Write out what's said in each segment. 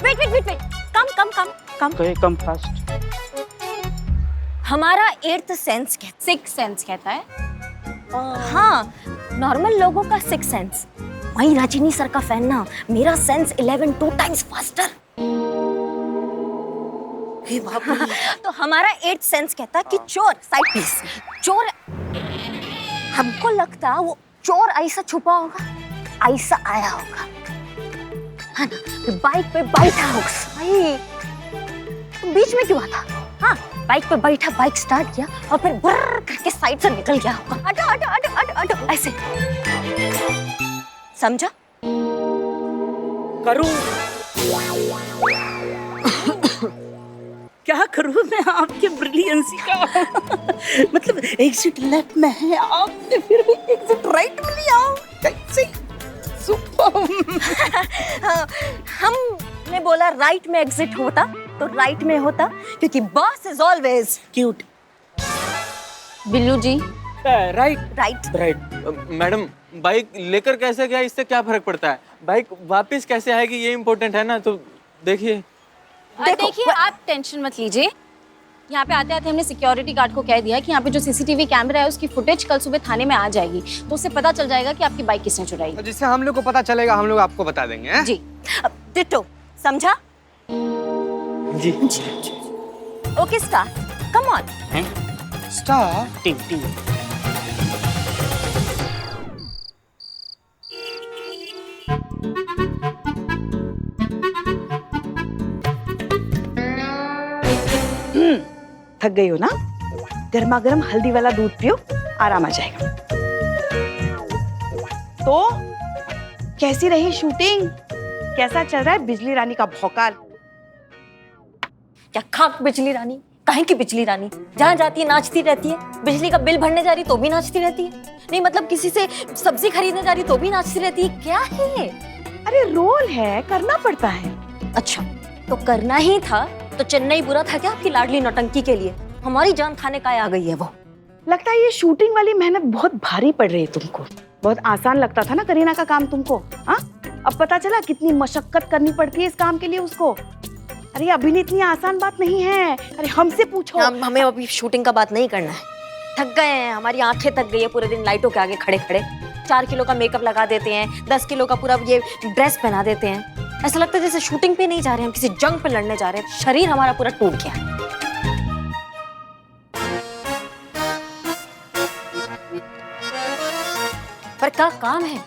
Wait, come fast. हमारा 8th sense six sense कहता है। हाँ, नॉर्मल लोगों का 6 सेंस। वही रजनी सर का फैन ना, मेरा सेंस 11 2 टाइम्स फास्टर। तो हमारा 8th सेंस कहता कि चोर, साइड प्लीज, चोर। हमको लगता वो चोर ऐसा छुपा होगा, ऐसा आया होगा, है ना? फिर बाइक पे बैठा होगा, बीच में क्यों आता? हाँ, बाइक पे बैठा, बाइक स्टार्ट किया और फिर ब्रर करके साइड से निकल गया होगा। अटो ऐसे, समझा? करूं क्या करूं मैं आपके ब्रिलियंसी का? मतलब एग्जिट लेफ्ट में है, आपने फिर भी एग्जिट राइट में लिया। कैसे? सुपर। हमने बोला राइट में एग्जिट होता तो राइट में होता, क्योंकि boss is always cute. Billu ji, right. Madam, bike लेकर कैसे गया, इससे क्या फर्क पड़ता है? बाइक वापस कैसे आएगी ये इम्पोर्टेंट है ना। तो देखिए देखिए आप टेंशन मत लीजिए। यहाँ पे आते आते हमने सिक्योरिटी गार्ड को कह दिया कि यहाँ पे जो सीसीटीवी कैमरा है उसकी फुटेज कल सुबह थाने में आ जाएगी, तो उससे पता चल जाएगा कि आपकी बाइक किसने चुराई। जिससे हम लोग को पता चलेगा, हम लोग आपको बता देंगे, हैं? जी, टिट्टो, समझा? जी। Okay start, come on. Starting. थक गई हो ना? गर्मा गर्म हल्दी वाला दूध पियो, आराम आ जाएगा। तो कैसी रही शूटिंग? कैसा चल रहा है बिजली रानी का भौकाल? क्या खाक बिजली रानी, काहे की बिजली रानी? जहाँ जाती है नाचती रहती है, बिजली का बिल भरने जा रही तो भी नाचती रहती है, नहीं मतलब किसी से सब्जी खरीदने जा रही तो भी नाचती रहती है। क्या है? अरे रोल है, करना पड़ता है। अच्छा, तो करना ही था तो चेन्नई बुरा था क्या आपकी लाडली नौटंकी के लिए? हमारी जान खाने का आ गई है वो। लगता है ये शूटिंग वाली मेहनत बहुत भारी पड़ रही है तुमको। बहुत आसान लगता था ना करीना का काम तुमको, हाँ? अब पता चला कितनी मशक्कत करनी पड़ती है इस काम के लिए उसको। अरे अभिनय इतनी आसान बात नहीं है। अरे हमसे पूछो। हमें अभी शूटिंग का बात नहीं करना है। थक गए हैं, हमारी आंखें थक गई है पूरे दिन लाइटों के आगे खड़े खड़े। 4 किलो का मेकअप लगा देते हैं, 10 किलो का पूरा ये ड्रेस पहना देते हैं। ऐसा लगता है जैसे शूटिंग पे नहीं जा रहे हैं, हम किसी जंग पे लड़ने जा रहे हैं। शरीर हमारा पूरा टूट गया। पर क्या काम है?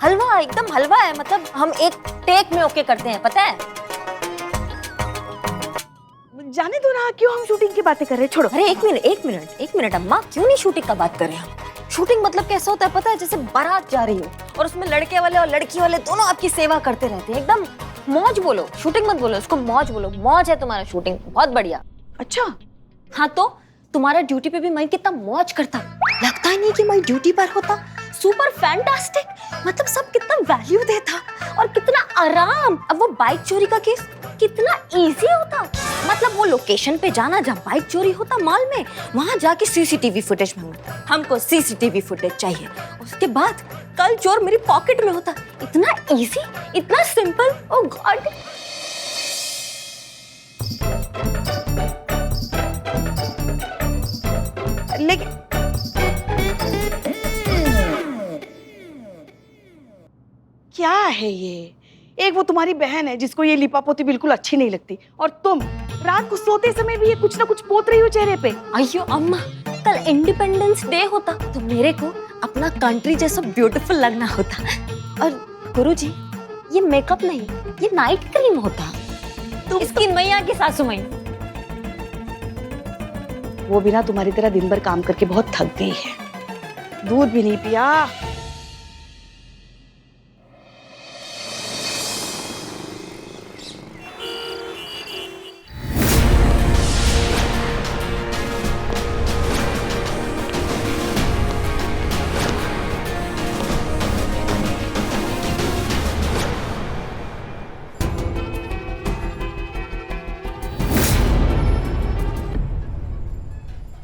हलवा, एकदम हलवा है। मतलब हम एक टेक में ओके करते हैं, पता है? जाने दो ना, क्यों हम शूटिंग की बातें कर रहे हैं? छोड़ो। अरे एक मिनट अम्मा, क्यों नहीं शूटिंग का बात कर रहे हैं? शूटिंग मतलब कैसा होता है पता है? जैसे बारात जा रही हो और उसमें लड़के वाले और लड़की वाले दोनों आपकी सेवा करते रहते हैं। एकदम मौज बोलो, शूटिंग मत बोलो, उसको मौज बोलो। मौज है तुम्हारा शूटिंग, बहुत बढ़िया। अच्छा, हाँ तो तुम्हारा ड्यूटी पे भी मैं कितना मौज करता, लगता ही नहीं कि मैं ड्यूटी पर होता। सुपर फैंटास्टिक, मतलब सब कितना वैल्यू देता और कितना आराम। अब वो बाइक चोरी का केस कितना इजी होता। मतलब वो लोकेशन पे जाना जहाँ बाइक चोरी होता मॉल में, वहां जाके सीसीटीवी फुटेज मांगना। हमको सीसीटीवी फुटेज चाहिए। उसके बाद कल चोर मेरी पॉकेट में होता। इतना इजी, इतना सिंपल। ओ गॉड। लेकिन क्या है ये? एक वो तुम्हारी बहन है जिसको ये लिपापोती बिल्कुल अच्छी नहीं लगती, और तुम रात को सोते समय भी ये कुछ ना कुछ पोत रही हो चेहरे पे। अयो अम्मा, कल इंडिपेंडेंस डे होता तो मेरे को अपना कंट्री जैसा ब्यूटीफुल लगना होता। और गुरुजी, ये मेकअप नहीं, ये नाइट क्रीम होता। इसकी मैया की सासू माई। वो भी ना तुम्हारी तरह दिन भर काम करके बहुत थक गई है, दूध भी नहीं पिया।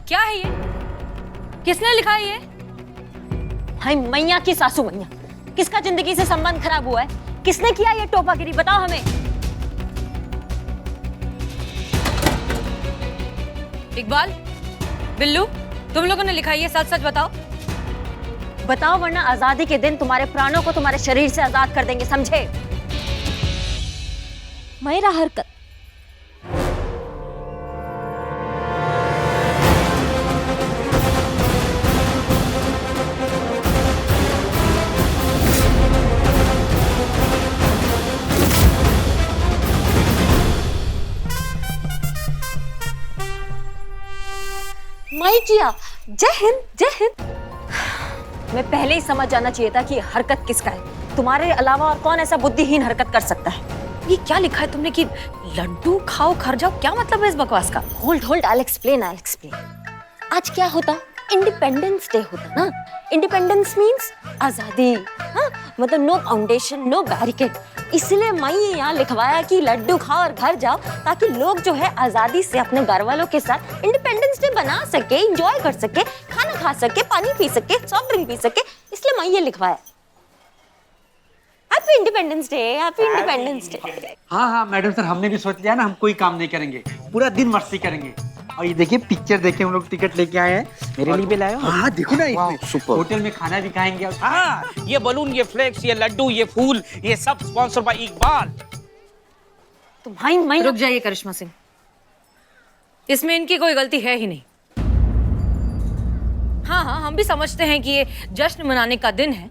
क्या है ये? किसने लिखा है ये? हाय मैया की सासू मैया, किसका जिंदगी से संबंध खराब हुआ है? किसने किया ये टोपागिरी? बताओ हमें। इकबाल, बिल्लू, तुम लोगों ने लिखा है ये, सच सच बताओ। बताओ वरना आजादी के दिन तुम्हारे प्राणों को तुम्हारे शरीर से आजाद कर देंगे, समझे? मेरा हरकत मैं किया। जय हिंद, जय हिंद। मैं पहले ही समझ जाना चाहिए था कि ये हरकत किसका है। तुम्हारे अलावा और कौन ऐसा बुद्धिहीन हरकत कर सकता है? ये क्या लिखा है तुमने कि लड्डू खाओ खर जाओ, क्या मतलब है इस बकवास का? Hold, I explain. आज क्या होता? इंडिपेंडेंस डे होता ना। इंडिपेंडेंस मीन्स आजादी। हाँ, मतलब नो फाउंडेशन, नो बैरिकेड। इसलिए मैं यहाँ लिखवाया कि लड्डू खाओ और घर जाओ, ताकि लोग जो है आजादी से अपने घर वालों के साथ इंडिपेंडेंस डे बना सके, एंजॉय कर सके, खाना खा सके, पानी पी सके, सॉफ्ट ड्रिंक पी सके। इसलिए मैं ये लिखवाया। Happy independence day, happy independence day. हाँ मैडम सर, हमने भी सोच लिया ना, हम कोई काम नहीं करेंगे, पूरा दिन मस्ती करेंगे। और ये देखिए पिक्चर देखे हम लोग टिकट लेके आए हैं, मेरे लिए भी लाए हो। हाँ देखो ना, इसमें होटल में खाना भी खाएंगे। हाँ, ये बलून, ये फ्लेक्स, ये लड्डू, ये फूल, ये सब स्पॉन्सर बाय इकबाल। रुक जाइए करिश्मा सिंह, इसमें इनकी कोई गलती है ही नहीं। हाँ, हम भी समझते हैं कि ये जश्न मनाने का दिन है।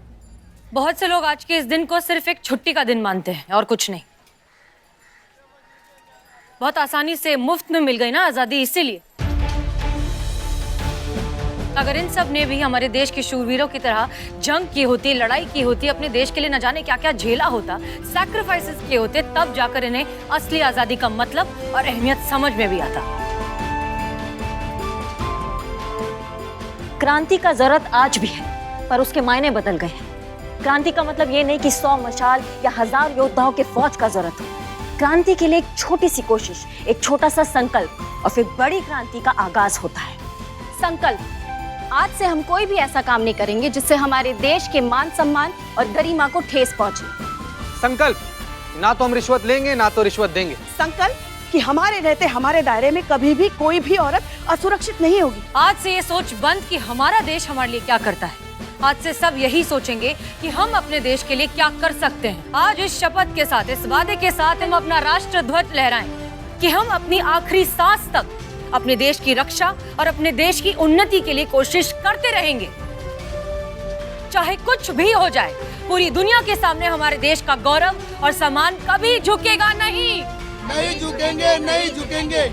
बहुत से लोग आज के इस दिन को सिर्फ एक छुट्टी का दिन मानते हैं और कुछ नहीं। बहुत आसानी से मुफ्त में मिल गई ना आजादी, इसीलिए। अगर इन सब ने भी हमारे देश के शूरवीरों की तरह जंग की होती, लड़ाई की होती, अपने देश के लिए न जाने क्या क्या झेला होता, सैक्रिफाइसेस किए होते, तब जाकर इन्हें असली आजादी का मतलब और अहमियत समझ में भी आता। क्रांति का जरूरत आज भी है, पर उसके मायने बदल गए हैं। क्रांति का मतलब ये नहीं कि 100 मशाल या 1000 योद्धाओं के फौज का जरूरत हो। क्रांति के लिए एक छोटी सी कोशिश, एक छोटा सा संकल्प, और फिर बड़ी क्रांति का आगाज होता है। संकल्प। आज से हम कोई भी ऐसा काम नहीं करेंगे जिससे हमारे देश के मान सम्मान और गरिमा को ठेस पहुंचे। संकल्प, ना तो हम रिश्वत लेंगे ना तो रिश्वत देंगे। संकल्प कि हमारे रहते हमारे दायरे में कभी भी कोई भी औरत असुरक्षित नहीं होगी। आज से ये सोच बंद कि हमारा देश हमारे लिए क्या करता है। आज से सब यही सोचेंगे कि हम अपने देश के लिए क्या कर सकते हैं। आज इस शपथ के साथ, इस वादे के साथ हम अपना राष्ट्र ध्वज लहराएं कि हम अपनी आखिरी सांस तक अपने देश की रक्षा और अपने देश की उन्नति के लिए कोशिश करते रहेंगे। चाहे कुछ भी हो जाए, पूरी दुनिया के सामने हमारे देश का गौरव और सम्मान कभी झुकेगा नहीं। नहीं झुकेंगे, नहीं झुकेंगे।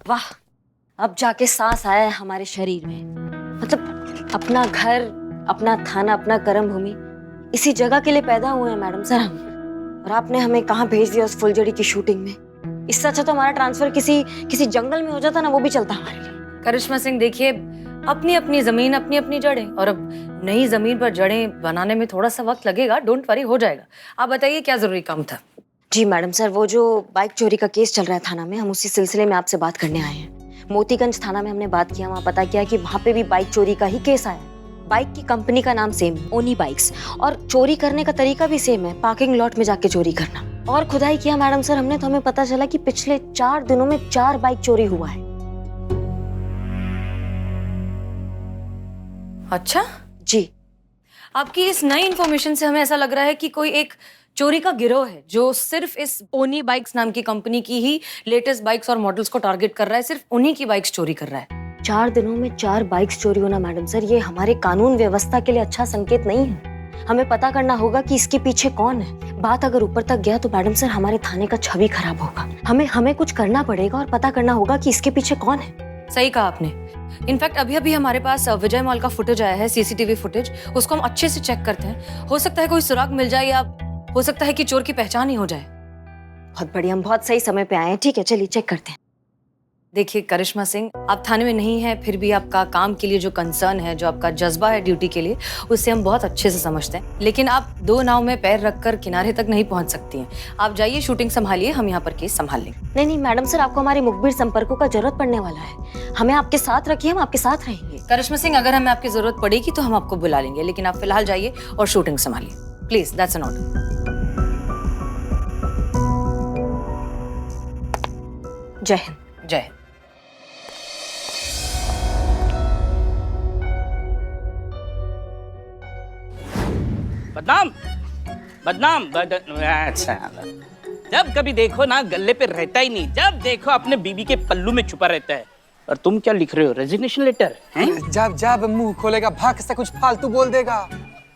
वाह, अब जाके सांस आया है हमारे शरीर में। मतलब अपना घर, अपना थाना, अपना कर्म भूमि, इसी जगह के लिए पैदा हुए हैं मैडम सर हम। और आपने हमें कहाँ भेज दिया उस फुलझड़ी की शूटिंग में। इससे अच्छा तो हमारा ट्रांसफर किसी जंगल में हो जाता ना, वो भी चलता हमारे लिए। करिश्मा सिंह देखिए, अपनी अपनी जमीन, अपनी अपनी जड़ें, और अब नई जमीन पर जड़ें बनाने में थोड़ा सा वक्त लगेगा। डोंट वरी, हो जाएगा। आप बताइए क्या जरूरी काम था? जी मैडम सर, वो जो बाइक चोरी का केस चल रहा है थाना में, हम उसी सिलसिले में आपसे बात करने आए हैं। मोतीगंज थाना में हमने बात किया, वहाँ पता किया कि वहाँ पे भी बाइक चोरी का ही केस आया। बाइक की कंपनी का नाम सेम है, ओनी बाइक्स, और चोरी करने का तरीका भी सेम है, पार्किंग लॉट में जाके चोरी करना। और खुदाई किया मैडम सर हमने, तो हमें पता चला कि पिछले 4 दिनों में 4 बाइक चोरी हुआ है। अच्छा जी। आपकी इस नई इन्फॉर्मेशन से हमें ऐसा लग रहा है कि कोई एक चोरी का गिरोह है जो सिर्फ इस ओनी बाइक्स नाम की कंपनी की ही लेटेस्ट बाइक्स और मॉडल्स को टारगेट कर रहा है, सिर्फ उन्हीं की बाइक्स चोरी कर रहा है। 4 दिनों में 4 बाइक्स चोरी होना मैडम सर, ये हमारे कानून व्यवस्था के लिए अच्छा संकेत नहीं है। हमें पता करना होगा कि इसके पीछे कौन है। बात अगर ऊपर तक गया तो मैडम सर हमारे थाने का छवि खराब होगा। हमें कुछ करना पड़ेगा और पता करना होगा कि इसके पीछे कौन है। सही कहा आपने। इनफैक्ट अभी अभी हमारे पास विजय मॉल का फुटेज आया है, सीसीटीवी फुटेज। उसको हम अच्छे से चेक करते हैं। हो सकता है कोई सुराग मिल जाए या हो सकता है कि चोर की पहचान ही हो जाए। बहुत बढ़िया, हम बहुत सही समय पे आए हैं। ठीक है, चलिए चेक करते हैं। देखिए करिश्मा सिंह, आप थाने में नहीं हैं, फिर भी आपका काम के लिए जो कंसर्न है, जो आपका जज्बा है ड्यूटी के लिए, उससे हम बहुत अच्छे से समझते हैं। लेकिन आप 2 नाव में पैर रखकर किनारे तक नहीं पहुंच सकती हैं। आप जाइए, शूटिंग संभालिए, हम यहाँ पर केस संभाल लेंगे। नहीं नहीं मैडम सर, आपको हमारे मुखबिर संपर्कों का जरूरत पड़ने वाला है। हमें आपके साथ रखिए, हम आपके साथ रहेंगे। करिश्मा सिंह, अगर हमें आपकी जरूरत पड़ेगी तो हम आपको बुला लेंगे, लेकिन आप फिलहाल जाइए और शूटिंग संभालिए प्लीज। That's an order. जय हिंद। जय हिंद। बदनाम बदनाम अच्छा, जब कभी देखो ना गले पे रहता ही नहीं, जब देखो अपने बीवी के पल्लू में छुपा रहता है। और तुम क्या लिख रहे हो, रेजिग्नेशन लेटर हैं? जब जब मुंह खोलेगा भाग से कुछ फालतू बोल देगा।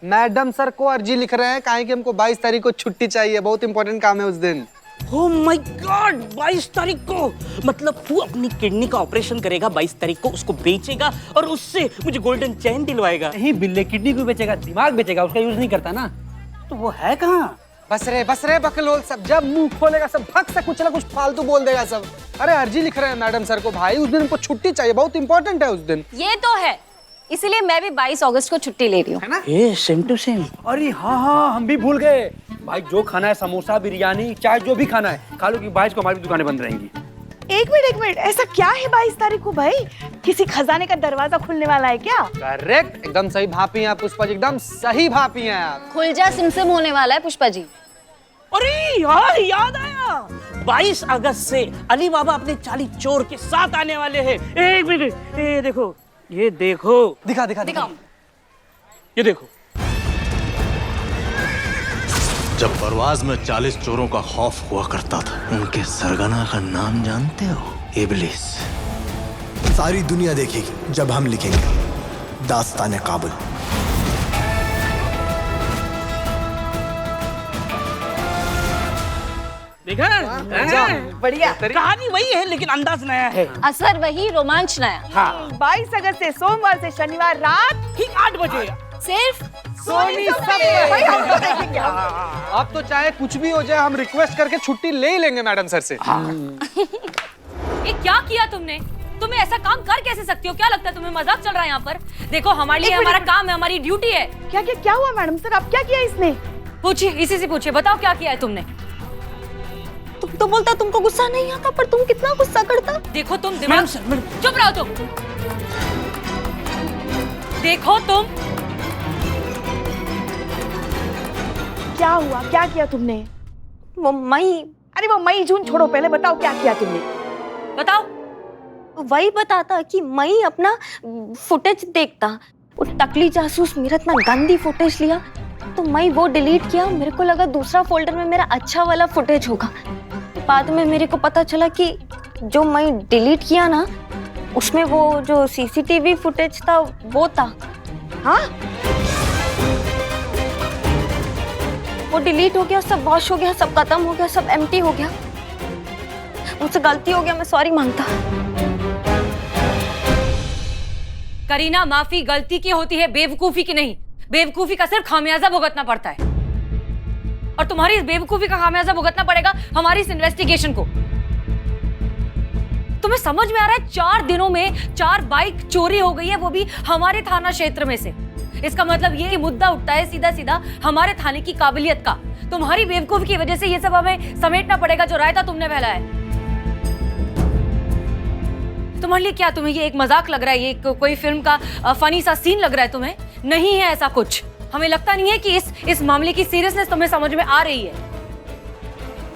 मैडम सर को अर्जी लिख रहे हैं, काहे कि हमको 22 तारीख को छुट्टी चाहिए, बहुत इंपॉर्टेंट काम है उस दिन। ओह माय गॉड, 22 तारीख को? मतलब तू अपनी किडनी का ऑपरेशन करेगा 22 तारीख को, उसको बेचेगा और उससे मुझे गोल्डन चैन दिलवाएगा? नहीं, बिल्ले किडनी को बेचेगा, दिमाग बेचेगा, उसका यूज नहीं करता ना। तो वो है कहाँ? बस रे बकलोल सब, जब मुंह खोलेगा सब भग से कुछ ना कुछ फालतू बोल देगा सब। अरे अर्जी लिख रहे हैं मैडम सर को भाई, उस दिन हमको छुट्टी चाहिए, बहुत इंपॉर्टेंट है उस दिन। ये तो है, इसीलिए मैं भी 22 अगस्त को छुट्टी ले रही हूँ। है ना? ये सेम टू सेम। अरे हाँ, हम भी भूल गए भाई। जो खाना है, समोसा, बिरयानी, चाय, जो भी खाना है खा लो, कि 22 को हमारी दुकानें बंद रहेंगी। एक मिनट, ऐसा क्या है 22 तारीख को भाई? किसी खजाने का दरवाजा खुलने वाला है क्या? करेक्ट, एकदम सही भापी हैं आप पुष्पा जी, एकदम सही भापी हैं आप। खुल जा सिमसिम होने वाला है पुष्पा जी। अरे यार, याद आया, 22 अगस्त से अली बाबा अपने 40 चोर के साथ आने वाले हैं। एक मिनट, ये देखो, ये देखो, दिखा ये देखो। जब परवाज में 40 चोरों का खौफ हुआ करता था, उनके सरगना का नाम जानते हो? इब्लिस। सारी दुनिया देखेगी जब हम लिखेंगे दास्तान काबुल। देखा? बढ़िया। कहानी वही है लेकिन अंदाज नया है। असर वही, रोमांच नया। हाँ, 22 अगस्त से सोमवार से शनिवार रात ठीक 8 बजे सिर्फ सोनी सब पे। भाई हम तो देखेंगे। अब तो चाहे कुछ भी हो जाए, हम रिक्वेस्ट करके छुट्टी ले ही लेंगे मैडम सर से। ये क्या किया तुमने? तुम्हें ऐसा काम कर कैसे सकती हो? क्या लगता है तुम्हें मजाक चल रहा है यहाँ पर? देखो, हमारे लिए हमारा काम है, हमारी ड्यूटी है। क्या हुआ मैडम सर? अब क्या किया इसने? पूछिए, इसी से पूछिए, बताओ क्या किया है तुमने? तुम तो बोलता तुमको गुस्सा नहीं आता, पर तुम कितना गुस्सा करता। देखो तुम दिमाग, चुप रहो तुम। देखो तुम, क्या हुआ? क्या किया तुमने? वो मई, अरे वो मई जून छोड़ो, पहले बताओ क्या किया तुमने? बताओ। वही बताता कि मई अपना फुटेज देखता। वो टकली जासूस मेरा इतना गंदी फुटेज लिया, तो मैं वो डिलीट किया। मेरे को लगा दूसरा फोल्डर में मेरा अच्छा वाला फुटेज होगा। बाद में मेरे को पता चला कि जो मैं डिलीट किया ना, उसमें वो जो सीसीटीवी फुटेज था वो था। हाँ, वो डिलीट हो गया, सब वॉश हो गया, सब खत्म हो गया, सब एम्प्टी हो गया। मुझसे गलती हो गया, मैं सॉरी मांगता। करीना, माफी गलती की होती है, बेवकूफी की नहीं। बेवकूफी का सिर्फ खामियाजा भुगतना पड़ता है, और तुम्हारी इस बेवकूफी का खामियाजा भुगतना पड़ेगा हमारी इस इन्वेस्टिगेशन को। तुम्हें समझ में आ रहा है? 4 दिनों में 4 बाइक चोरी हो गई है, वो भी हमारे थाना क्षेत्र में से। इसका मतलब ये कि मुद्दा उठता है सीधा सीधा हमारे थाने की काबिलियत का। तुम्हारी बेवकूफी की वजह से ये सब हमें समेटना पड़ेगा, जो रायता तुमने फैलाया है। तुम्हारे लिए क्या, तुम्हें ये एक मजाक लग रहा है? ये कोई फिल्म का फनी सा सीन लग रहा है तुम्हें? नहीं है ऐसा कुछ। हमें लगता नहीं है कि इस मामले की सीरियसनेस तुम्हें समझ में आ रही है।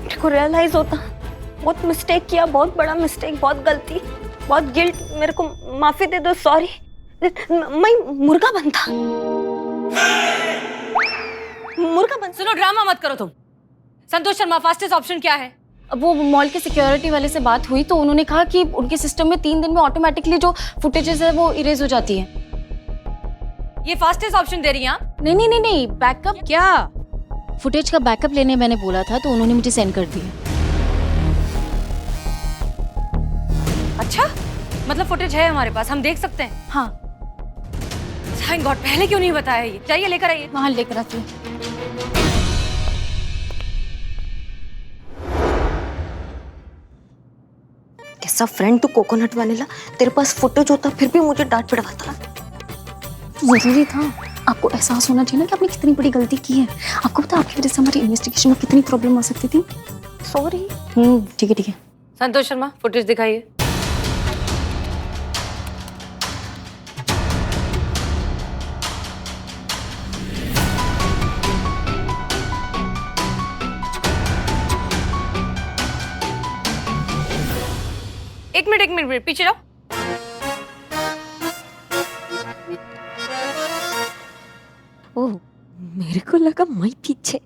मेरे को रियलाइज होता, बहुत मिस्टेक किया, बहुत बड़ा मिस्टेक, बहुत गलती, बहुत गिल्ट। मेरे को माफी दे दो, सॉरी। मैं मुर्गा बनता, मुर्गा बन। सुनो, ड्रामा मत करो तुम। संतोष शर्मा, फास्टेस्ट ऑप्शन क्या है? अब वो मॉल के सिक्योरिटी वाले से बात हुई तो उन्होंने कहा कि उनके सिस्टम में 3 दिन में ऑटोमेटिकली जो फुटेजेस है वो इरेज हो जाती है। ये फास्टेस्ट ऑप्शन दे रही हैं आप? नहीं, बैकअप क्या? फुटेज का बैकअप लेने मैंने बोला था तो उन्होंने मुझे सेंड कर दिया। अच्छा, मतलब फुटेज है हमारे पास, हम देख सकते हैं। हाँ थैंक गॉड, पहले क्यों नहीं बताया ये? चाहिए लेकर आइए। वहाँ लेकर आती हूँ। कैसा फ्रेंड तू कोकोनट वनीला, तेरे पास फुटेज होता फिर भी मुझे डांट पड़वाता। जरूरी था, आपको एहसास होना चाहिए ना कि आपने कितनी बड़ी गलती की है। आपको पता आपकी वजह से हमारी इन्वेस्टिगेशन में कितनी प्रॉब्लम आ सकती थी। सॉरी। ठीक है ठीक है। संतोष शर्मा, फुटेज दिखाइए। एक मिनट पीछे जाओ। ओह, मेरे को लगा मैं पीछे।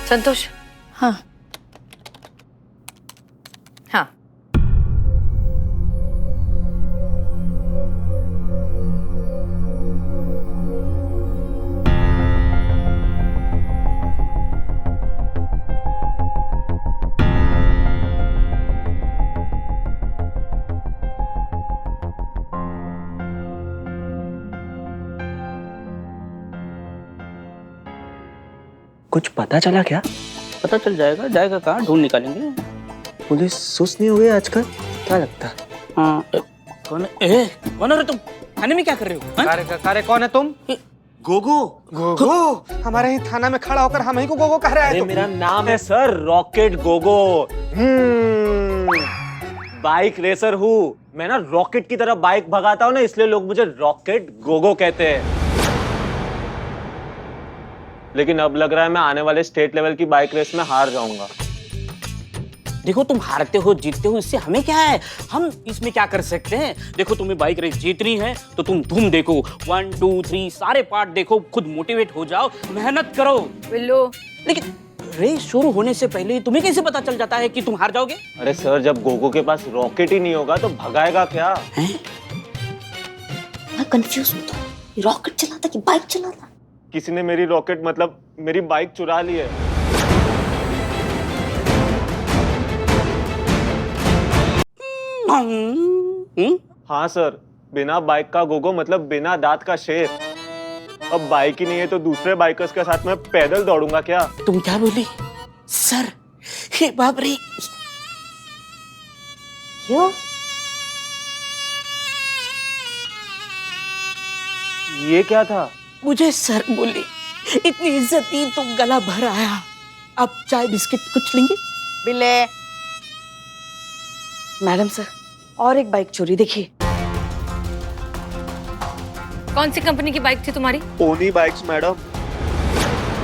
संतोष। हाँ हाँ, कुछ पता चला क्या? पता चल जाएगा, जाएगा कहाँ, ढूंढ निकालेंगे। पुलिस सुस्त नहीं हुई आजकल, क्या लगता है? हाँ कौन है तुम? थाने में क्या कर रहे हो? अरे कौन है तुम? गोगो। गोगो हमारे ही थाना में खड़ा होकर हम ही को गोगो कह रहा है। मेरा नाम है sir rocket Gogo. Bike racer हूँ मैं ना, रॉकेट की तरह बाइक भगाता हूँ ना, इसलिए लोग मुझे रॉकेट गोगो कहते हैं। लेकिन अब लग रहा है मैं आने वाले स्टेट लेवल की बाइक रेस में हार जाऊंगा। देखो तुम हारते हो जीतते हो इससे हमें क्या है, हम इसमें क्या कर सकते हैं। देखो तुम्हें बाइक रेस जीतनी है तो तुम धूम देखो, 1 2 3 सारे पार्ट देखो, खुद मोटिवेट हो जाओ, मेहनत करो। बिल्लू। लेकिन रेस शुरू होने से पहले तुम्हें कैसे पता चल जाता है कि तुम हार जाओगे? अरे सर, जब गोगो के पास रॉकेट ही नहीं होगा तो भगाएगा क्या? मैं कंफ्यूज हूँ, तो रॉकेट चलाता कि बाइक चलाता? किसी ने मेरी रॉकेट मतलब मेरी बाइक चुरा ली है। हाँ सर, बिना बाइक का गोगो मतलब बिना दांत का शेर। अब बाइक ही नहीं है तो दूसरे बाइकर्स के साथ मैं पैदल दौड़ूंगा क्या? तुम क्या बोली सर? हे बाप रे। क्यों? ये क्या था? मुझे सर बोली, इतनी इज्जत दी तो गला भर आया। अब चाय बिस्किट कुछ लेंगे? बिल्ले। मैडम सर, और एक बाइक चोरी देखिए। कौन सी कंपनी की बाइक थी तुम्हारी? ओनी बाइक्स मैडम।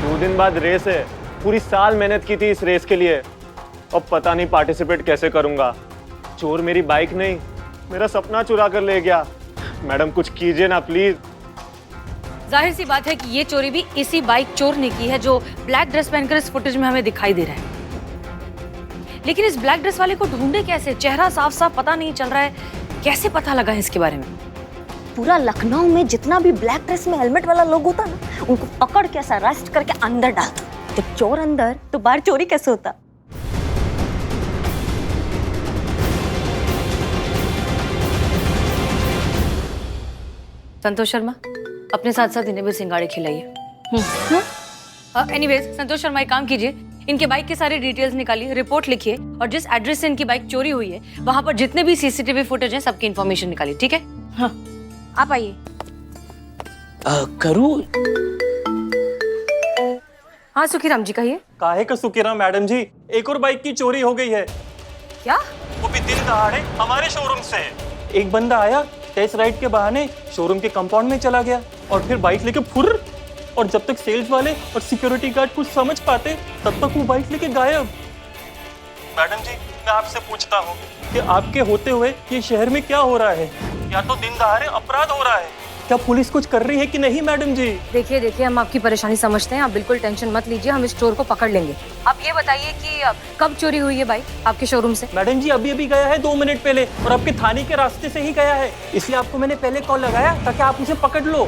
2 दिन बाद रेस है, पूरी साल मेहनत की थी इस रेस के लिए। अब पता नहीं पार्टिसिपेट कैसे करूंगा। चोर मेरी बाइक नहीं, मेरा सपना चुरा कर ले गया। मैडम कुछ कीजिए ना प्लीज। जाहिर सी बात है कि ये चोरी भी इसी बाइक चोर ने की है जो ब्लैक ड्रेस पहनकर इस फुटेज में हमें दिखाई दे रहा है। लेकिन इस ब्लैक ड्रेस वाले को ढूंढे कैसे? चेहरा साफ साफ पता नहीं चल रहा है, कैसे पता लगा है इसके बारे में? पूरा लखनऊ में जितना भी ब्लैक ड्रेस में हेलमेट वाला लोग होता ना, उनको पकड़ के ऐसा अरेस्ट करके अंदर डालता। जब चोर अंदर तो बाहर चोरी कैसे होता? संतोष शर्मा, अपने साथ साथ इन्हें भी सिंगाड़े खिलाइए। एनीवेज, संतोष शर्मा एक काम कीजिए, इनके बाइक के सारे डिटेल्स निकालिए, रिपोर्ट लिखिए और जिस एड्रेस से इनकी बाइक चोरी हुई है वहां पर जितने भी सीसीटीवी फुटेज हैं सबकी इन्फॉर्मेशन निकालिए, ठीक है? हाँ आप आइए। करूँ? हाँ सुखीराम जी कहिए। काहे का सुखीराम मैडम जी, एक और बाइक की चोरी हो गई है। क्या? वो भी दिन दहाड़े हमारे शोरूम से। एक बंदा आया, टेस्ट राइड के बहाने शोरूम के कंपाउंड में चला गया और फिर बाइक लेके फुर्र, और जब तक सेल्स वाले और सिक्योरिटी गार्ड कुछ समझ पाते तब तक वो बाइक लेके गायब। मैडम जी मैं आपसे पूछता हूँ कि आपके होते हुए ये शहर में क्या हो रहा है? या तो दिन दहाड़े अपराध हो रहा है, क्या पुलिस कुछ कर रही है कि नहीं मैडम जी? देखिए हम आपकी परेशानी समझते हैं, आप बिल्कुल टेंशन मत लीजिए, हम इस चोर को पकड़ लेंगे। आप ये बताइए कि कब चोरी हुई है बाइक आपके शोरूम से? मैडम जी अभी अभी गया है 2 मिनट पहले, और आपके थाने के रास्ते से ही गया है, इसलिए आपको मैंने पहले कॉल लगाया ताकि आप उसे पकड़ लो।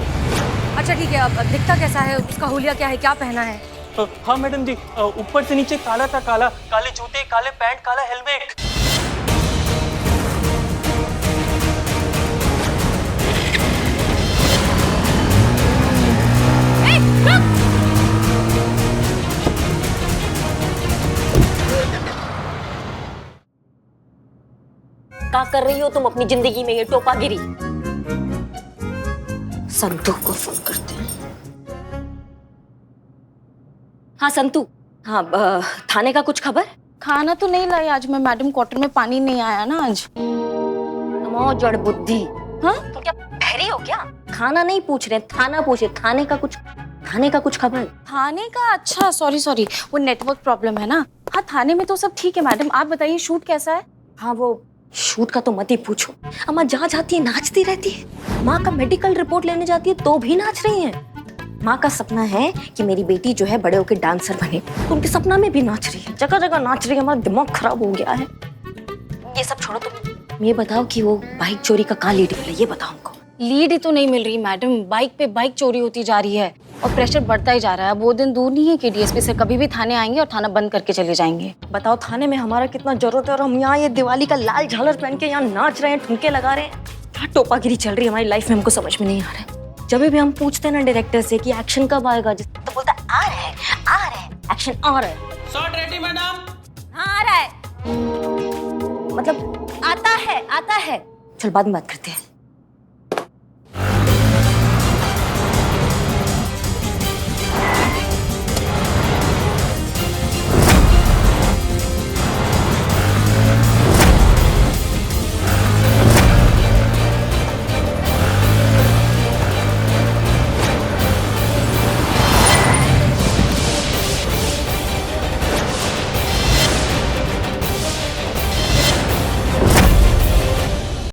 अच्छा ठीक है, अब दिखता कैसा है, उसका हुलिया क्या है, क्या पहना है? हाँ मैडम जी, ऊपर से नीचे काला का काला, काले जूते, काले पैंट, काला हेलमेट। क्या कर रही हो तुम अपनी जिंदगी में, ये टोपागिरी? संतू को फोन करते हैं। हाँ संतू, हाँ थाने का कुछ खबर? खाना तो नहीं लाई आज मैं मैडम, क्वार्टर में पानी नहीं आया ना आज। जड़ बुद्धि। हाँ तुम क्या बहरी हो क्या? खाना नहीं पूछ रहे, थाना पूछे। थाने का कुछ खबर? थाने का? अच्छा सॉरी, वो नेटवर्क प्रॉब्लम है ना। हाँ थाने में तो सब ठीक है मैडम, आप बताइए शूट कैसा है? हाँ वो शूट का तो मत ही पूछो। अम्मा जहाँ जाती है नाचती रहती है। माँ का मेडिकल रिपोर्ट लेने जाती है तो भी नाच रही है। माँ का सपना है कि मेरी बेटी जो है बड़े होकर डांसर बने, तो उनके सपना में भी नाच रही है, जगह जगह नाच रही है। हमारा दिमाग खराब हो गया है। ये सब छोड़ो, तुम ये बताओ कि वो बाइक चोरी का कहाँ लीड मिला, ये बताओ हमको। लीड ही तो नहीं मिल रही मैडम, बाइक पे बाइक चोरी होती जा रही है और प्रेशर बढ़ता ही जा रहा है। वो दिन दूर नहीं है कि डीएसपी सर कभी भी थाने आएंगे और थाना बंद करके चले जाएंगे। बताओ थाने में हमारा कितना जरूरत है और हम यहाँ ये दिवाली का लाल झालर पहन के यहाँ नाच रहे हैं, ठुमके लगा रहे हैं। क्या टोपागिरी चल रही है हमारी लाइफ में, हमको समझ में नहीं आ रहा है। जब भी हम पूछते हैं ना डायरेक्टर से कि एक्शन कब आएगा, तो बोलता है आ रहा है एक्शन आ रहा है। Shot ready madam? हाँ आ रहा है, मतलब आता है। चल बाद में बात करते हैं।